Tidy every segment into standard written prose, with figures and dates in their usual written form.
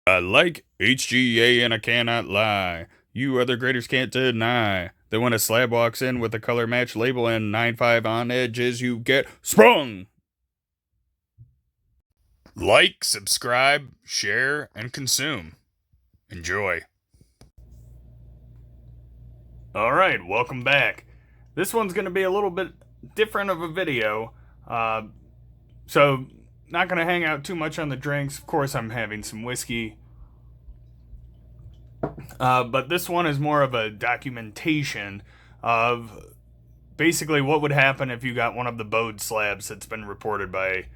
I like HGA and I cannot lie. You other graders can't deny that when a slab walks in with a color match label and 9.5 on edges, you get sprung. Like, subscribe, share, and consume. Enjoy. Alright, welcome back. This one's going to be a little bit different of a video. So, not going to hang out too much on the drinks. Of course, I'm having some whiskey. But this one is more of a documentation of basically what would happen if you got one of the bowed slabs that's been reported by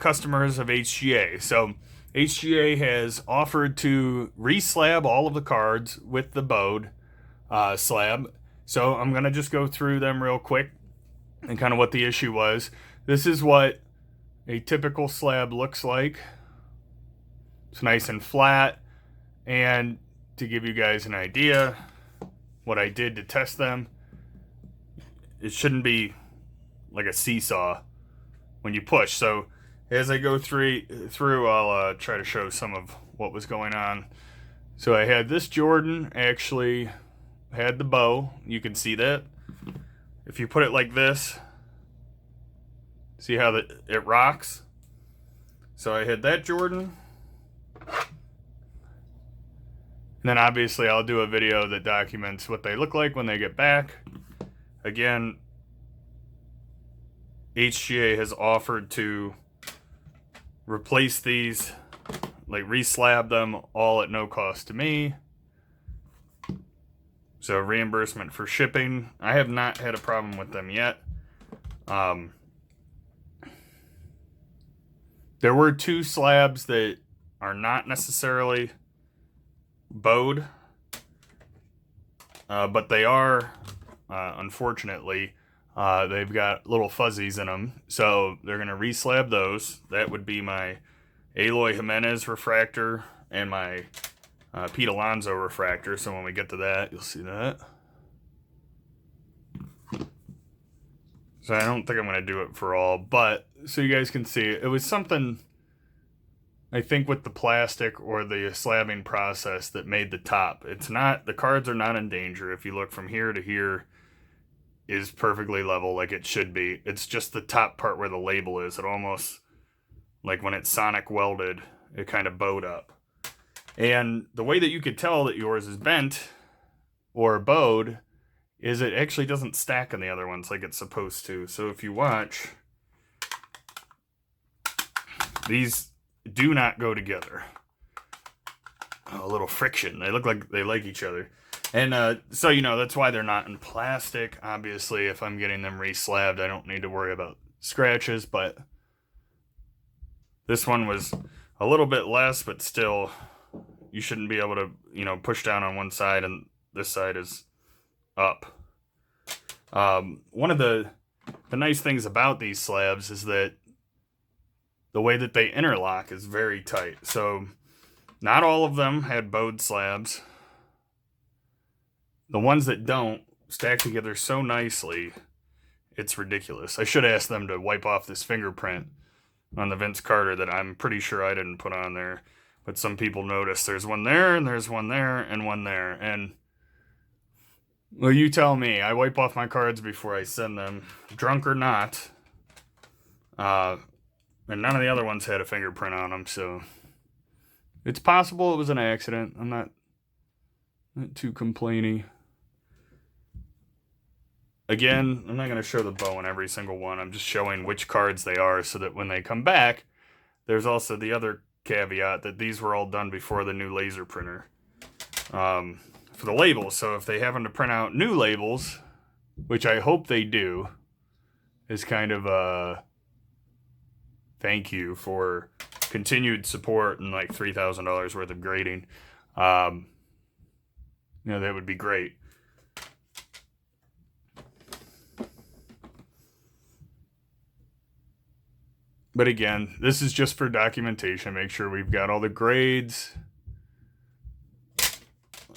customers of HGA. So HGA has offered to reslab all of the cards with the bowed slab. So I'm going to just go through them real quick and kind of what the issue was. This is what a typical slab looks like. It's nice and flat. And to give you guys an idea what I did to test them, it shouldn't be like a seesaw when you push. So as I go through I'll try to show some of what was going on. So I had this Jordan actually had the bow. You can see that. If you put it like this, see how it rocks? So I had that Jordan. And then obviously I'll do a video that documents what they look like when they get back. Again, HGA has offered to replace these, like reslab them all at no cost to me. So reimbursement for shipping. I have not had a problem with them yet. There were two slabs that are not necessarily bowed, but they are, unfortunately, they've got little fuzzies in them, so they're going to reslab those. That would be my Eloy Jimenez refractor and my Pete Alonso refractor, so when we get to that, you'll see that. So I don't think I'm going to do it for all, but so you guys can see, it was something, I think, with the plastic or the slabbing process that made the top. It's not, the cards are not in danger. If you look from here to here, is perfectly level like it should be. It's just the top part where the label is. It almost, like when it's sonic welded, it kind of bowed up. And the way that you could tell that yours is bent or bowed is it actually doesn't stack on the other ones like it's supposed to. So if you watch, these do not go together. A little friction. They look like they like each other. And so, you know, that's why they're not in plastic. Obviously, if I'm getting them reslabbed, I don't need to worry about scratches, but this one was a little bit less, but still, you shouldn't be able to, you know, push down on one side and this side is up. One of the nice things about these slabs is that the way that they interlock is very tight. So not all of them had bowed slabs. The ones that don't stack together so nicely, it's ridiculous. I should ask them to wipe off this fingerprint on the Vince Carter that I'm pretty sure I didn't put on there. But some people noticed there's one there, and there's one there, and one there. And, well, you tell me. I wipe off my cards before I send them, drunk or not. And none of the other ones had a fingerprint on them, so it's possible it was an accident. I'm not too complainy. Again, I'm not going to show the bow on every single one. I'm just showing which cards they are so that when they come back, there's also the other caveat that these were all done before the new laser printer for the labels. So if they happen to print out new labels, which I hope they do, is kind of a thank you for continued support and like $3,000 worth of grading. You know, that would be great. But again, this is just for documentation. Make sure we've got all the grades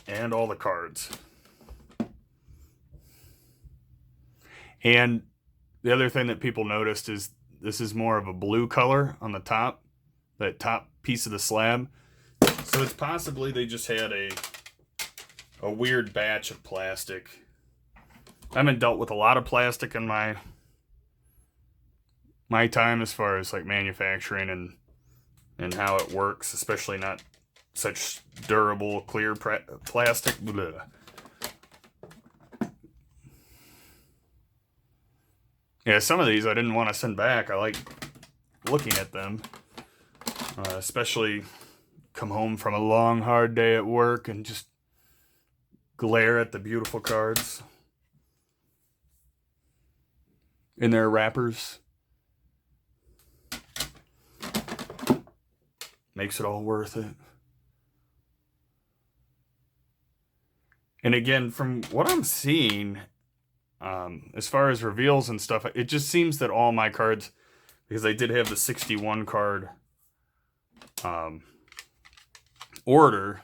and all the cards. And the other thing that people noticed is this is more of a blue color on the top, that top piece of the slab. So it's possibly they just had a weird batch of plastic. I haven't dealt with a lot of plastic in my time as far as like manufacturing and how it works, especially not such durable clear plastic. Blah. Yeah, some of these I didn't want to send back. I like looking at them, especially come home from a long, hard day at work and just glare at the beautiful cards in their wrappers. Makes it all worth it. And again, from what I'm seeing, as far as reveals and stuff, it just seems that all my cards, because I did have the 61 card order,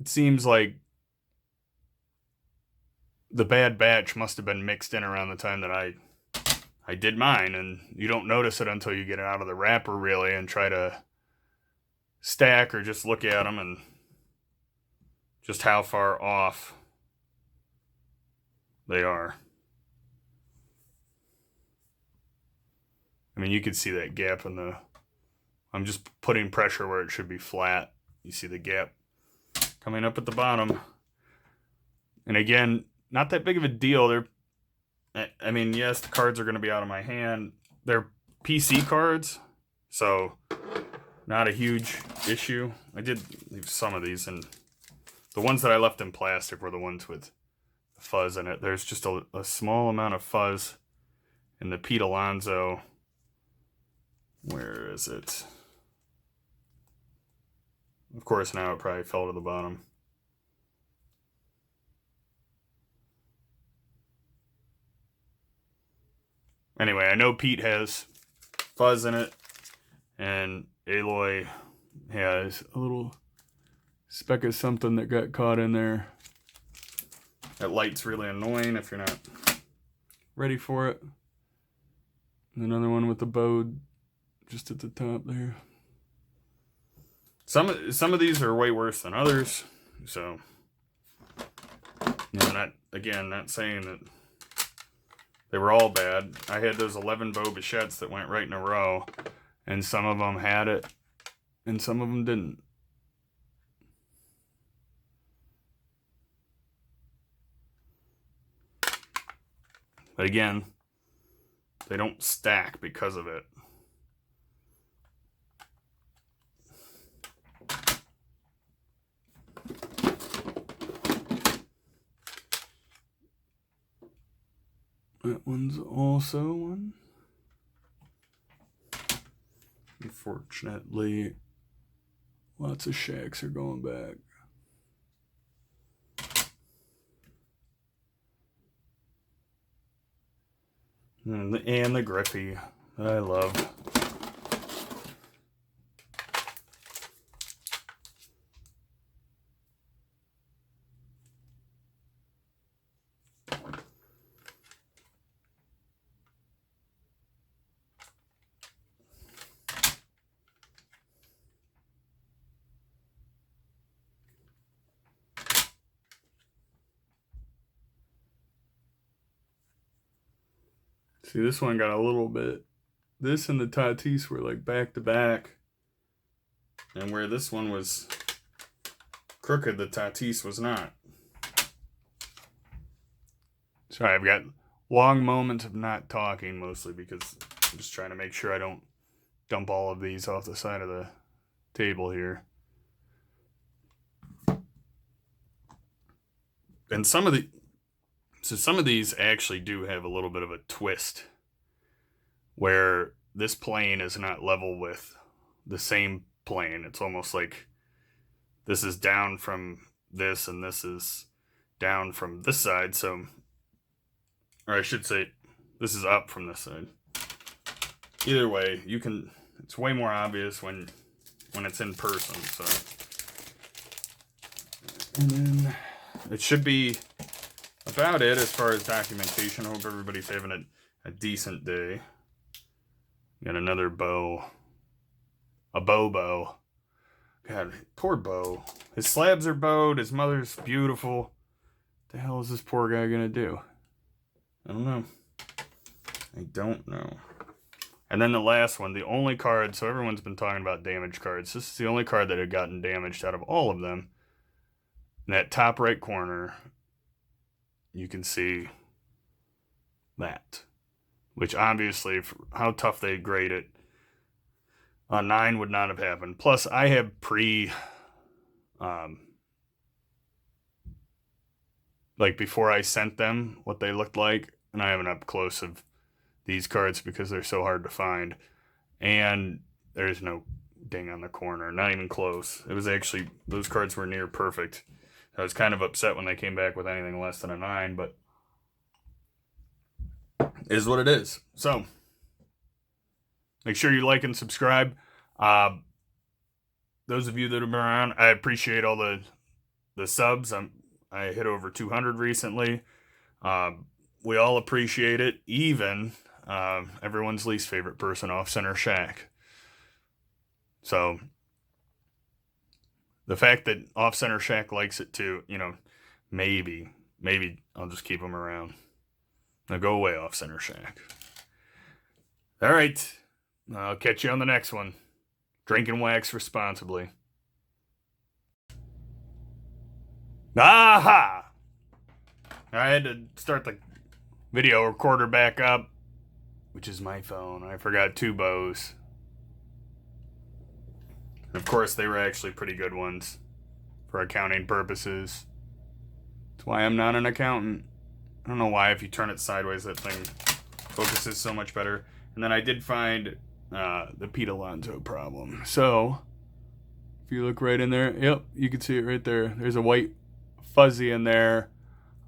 it seems like the bad batch must have been mixed in around the time that I did mine, and you don't notice it until you get it out of the wrapper really and try to stack or just look at them and just how far off they are. I mean, you can see that gap in the... I'm just putting pressure where it should be flat. You see the gap coming up at the bottom. And again, not that big of a deal. I mean, yes, the cards are going to be out of my hand. They're PC cards, so not a huge issue. I did leave some of these, and the ones that I left in plastic were the ones with fuzz in it. There's just a small amount of fuzz in the Pete Alonso. Where is it? Of course, now it probably fell to the bottom. Anyway, I know Pete has fuzz in it, and Aloy has a little speck of something that got caught in there. That light's really annoying if you're not ready for it. And another one with the bode just at the top there. Some of these are way worse than others, so you know, not saying that they were all bad. I had those 11 Beau Bichettes that went right in a row, and some of them had it, and some of them didn't. But again, they don't stack because of it. That one's also one. Unfortunately, lots of shacks are going back. And the Griffey that I love. See, this one got a little bit. This and the Tatis were like back to back. And where this one was crooked, the Tatis was not. Sorry, I've got long moments of not talking, mostly because I'm just trying to make sure I don't dump all of these off the side of the table here. And some of these actually do have a little bit of a twist where this plane is not level with the same plane. It's almost like this is down from this and this is down from this side. So, or I should say, this is up from this side. Either way, it's way more obvious when it's in person. So, and then it should be about it as far as documentation. I hope everybody's having a decent day. Got another bow. A bow. God, poor Bo. His slabs are bowed. His mother's beautiful. What the hell is this poor guy gonna do? I don't know. I don't know. And then the last one, the only card, so everyone's been talking about damaged cards. This is the only card that had gotten damaged out of all of them. In that top right corner, you can see that. Which obviously, for how tough they grade it, a 9 would not have happened. Plus, I have like before I sent them, what they looked like. And I have an up close of these cards because they're so hard to find. And there's no ding on the corner. Not even close. It was actually, those cards were near perfect. I was kind of upset when they came back with anything less than a 9, but it is what it is. So, make sure you like and subscribe. Those of you that have been around, I appreciate all the subs. I hit over 200 recently. We all appreciate it, even everyone's least favorite person, Off Center Shaq. So, the fact that Off Center Shaq likes it too, maybe I'll just keep him around. Now go away, Off Center Shaq. All right, I'll catch you on the next one. Drink and wax responsibly. Aha! I had to start the video recorder back up, which is my phone. I forgot 2 bows. Of course, they were actually pretty good ones for accounting purposes. That's why I'm not an accountant. I don't know why, if you turn it sideways, that thing focuses so much better. And then I did find the Pete Alonso problem. So, if you look right in there, yep, you can see it right there. There's a white fuzzy in there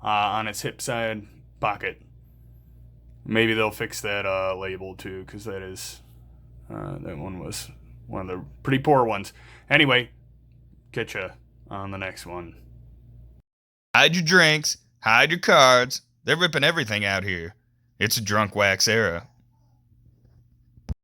on its hip side pocket. Maybe they'll fix that label too, because that is, that one was one of the pretty poor ones. Anyway, catch ya on the next one. Hide your drinks, hide your cards. They're ripping everything out here. It's a drunk wax era.